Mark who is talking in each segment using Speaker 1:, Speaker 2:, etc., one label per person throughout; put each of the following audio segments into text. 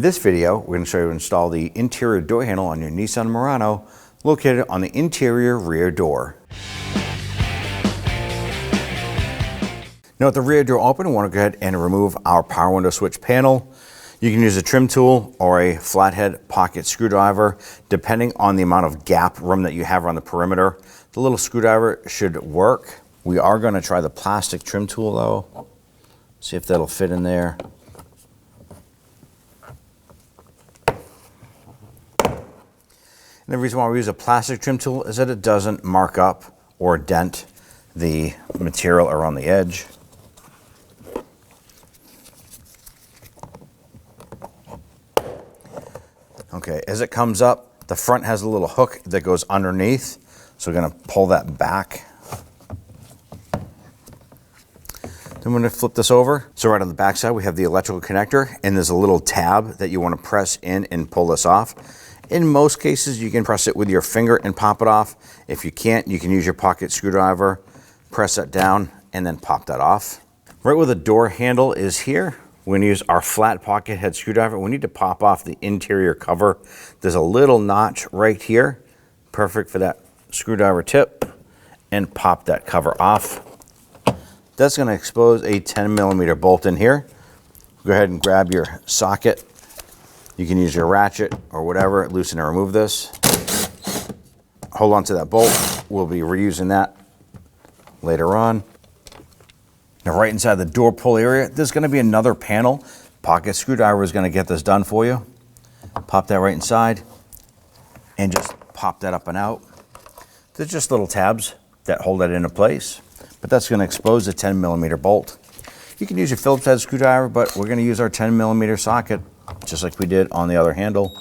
Speaker 1: this video, we're going to show you how to install the interior door handle on your Nissan Murano, located on the interior rear door. Now with the rear door open, we want to go ahead and remove our power window switch panel. You can use a trim tool or a flathead pocket screwdriver, depending on the amount of gap room that you have around the perimeter. The little screwdriver should work. We are going to try the plastic trim tool though. See if that'll fit in there. And the reason why we use a plastic trim tool is that it doesn't mark up or dent the material around the edge. Okay, as it comes up, the front has a little hook that goes underneath, so we're going to pull that back. Then we're going to flip this over. So right on the back side, we have the electrical connector, and there's a little tab that you want to press in and pull this off. In most cases, you can press it with your finger and pop it off. If you can't, you can use your pocket screwdriver, press that down, and then pop that off. Right where the door handle is here, we're going to use our flat pocket head screwdriver. We need to pop off the interior cover. There's a little notch right here, perfect for that screwdriver tip, and pop that cover off. That's going to expose a 10mm bolt in here. Go ahead and grab your socket. You can use your ratchet or whatever, loosen and remove this. Hold on to that bolt. We'll be reusing that later on. Now right inside the door pull area, there's going to be another panel. Pocket screwdriver is going to get this done for you. Pop that right inside and just pop that up and out. There's just little tabs that hold that into place, but that's going to expose the 10mm bolt. You can use your Phillips head screwdriver, but we're going to use our 10mm socket, just like we did on the other handle.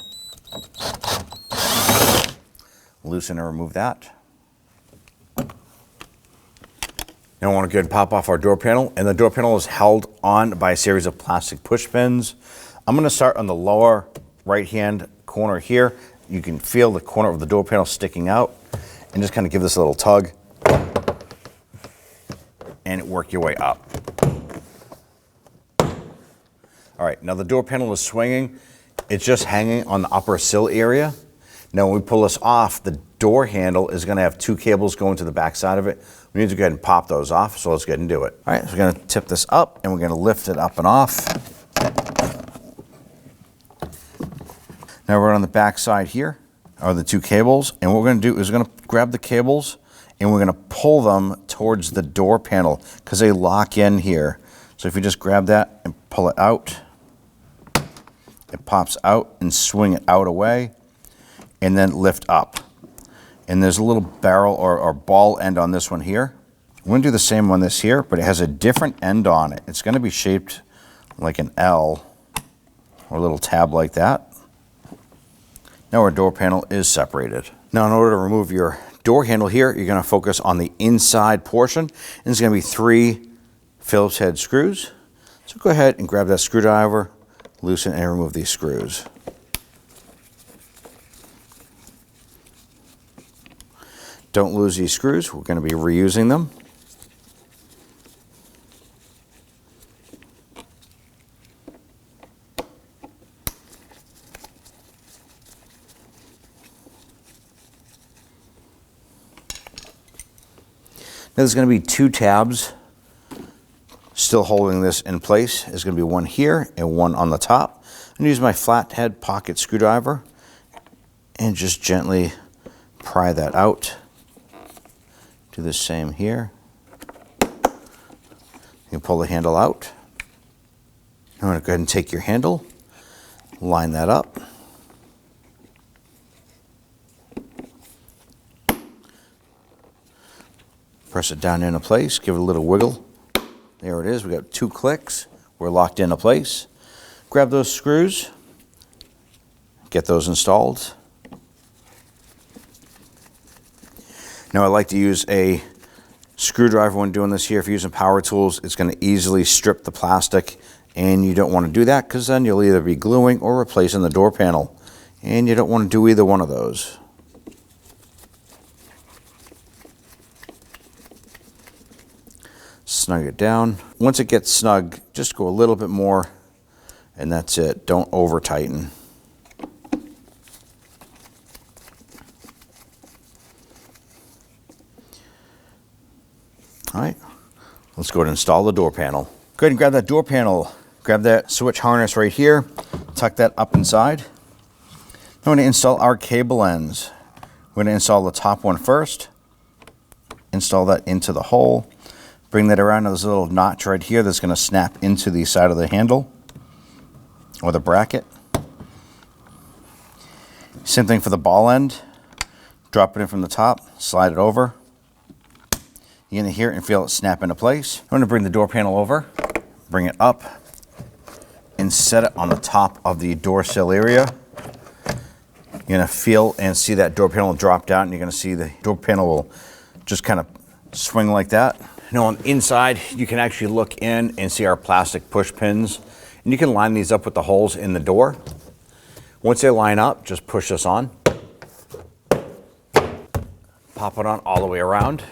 Speaker 1: Loosen and remove that. Now I want to go ahead and pop off our door panel, and the door panel is held on by a series of plastic push pins. I'm going to start on the lower right hand corner here. You can feel the corner of the door panel sticking out, and just kind of give this a little tug and work your way up. All right, now the door panel is swinging. It's just hanging on the upper sill area. Now when we pull this off, the door handle is going to have two cables going to the back side of it. We need to go ahead and pop those off, so let's go ahead and do it. All right, so we're going to tip this up, and we're going to lift it up and off. Now we're on the back side here are the two cables, and what we're going to do is we're going to grab the cables, and we're going to pull them towards the door panel because they lock in here. So if you just grab that and pull it out, it pops out, and swing it out away, and then lift up. And there's a little barrel or ball end on this one here. We're going to do the same on this here, but it has a different end on it. It's going to be shaped like an L or a little tab like that. Now our door panel is separated. Now in order to remove your door handle here, you're going to focus on the inside portion, and there's going to be 3 Phillips head screws. So go ahead and grab that screwdriver, loosen and remove these screws. Don't lose these screws. We're going to be reusing them. Now there's going to be 2 tabs still holding this in place. There's going to be one here and one on the top. I'm going to use my flathead pocket screwdriver and just gently pry that out. Do the same here. You can pull the handle out. I'm going to go ahead and take your handle, line that up. Press it down into place, give it a little wiggle. There it is. We got 2 clicks. We're locked into place. Grab those screws, get those installed. Now I like to use a screwdriver when doing this here. If you're using power tools, it's going to easily strip the plastic, and you don't want to do that because then you'll either be gluing or replacing the door panel, and you don't want to do either one of those. Snug it down. Once it gets snug, just go a little bit more And that's it. Don't over tighten. All right, let's go ahead and install the door panel. Go ahead and grab that door panel. Grab that switch harness right here. Tuck that up inside. I'm going to install our cable ends. We're going to install the top one first. Install that into the hole. Bring that around to this little notch right here that's going to snap into the side of the handle or the bracket. Same thing for the ball end. Drop it in from the top, slide it over. You're going to hear it and feel it snap into place. I'm going to bring the door panel over, bring it up, and set it on the top of the door sill area. You're going to feel and see that door panel drop down, and you're going to see the door panel will just kind of swing like that. Now on the inside, you can actually look in and see our plastic push pins, and you can line these up with the holes in the door. Once they line up, just push this on. Pop it on all the way around.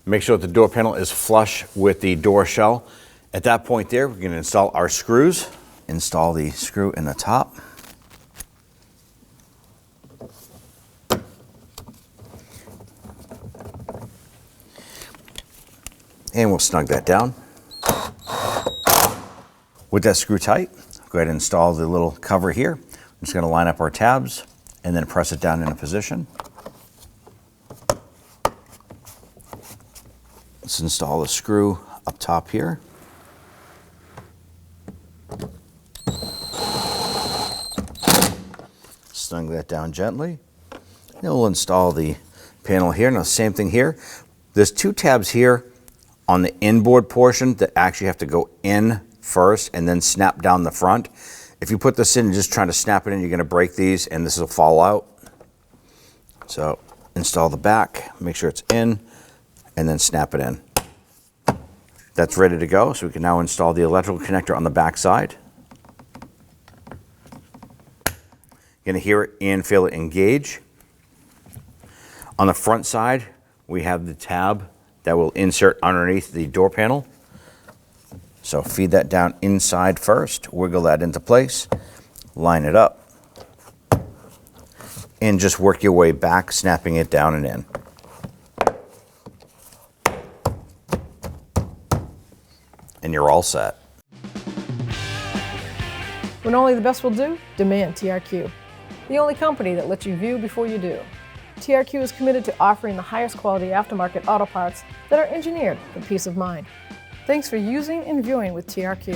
Speaker 1: Make sure that the door panel is flush with the door shell. At that point there, we're going to install our screws. Install the screw in the top. And we'll snug that down. With that screw tight, go ahead and install the little cover here. I'm just going to line up our tabs and then press it down into position. Let's install the screw up top here. Snug that down gently. Then we'll install the panel here. Now, same thing here. There's two tabs here on the inboard portion that actually have to go in first and then snap down the front. If you put this in and just trying to snap it in, you're going to break these and this will fall out. So install the back, make sure it's in, and then snap it in. That's ready to go, so we can now install the electrical connector on the back side. You're going to hear it and feel it engage. On the front side, we have the tab that will insert underneath the door panel. So feed that down inside first, wiggle that into place, line it up, and just work your way back, snapping it down and in. And you're all set.
Speaker 2: When only the best will do, demand TRQ. The only company that lets you view before you do. TRQ is committed to offering the highest quality aftermarket auto parts that are engineered for peace of mind. Thanks for using and viewing with TRQ.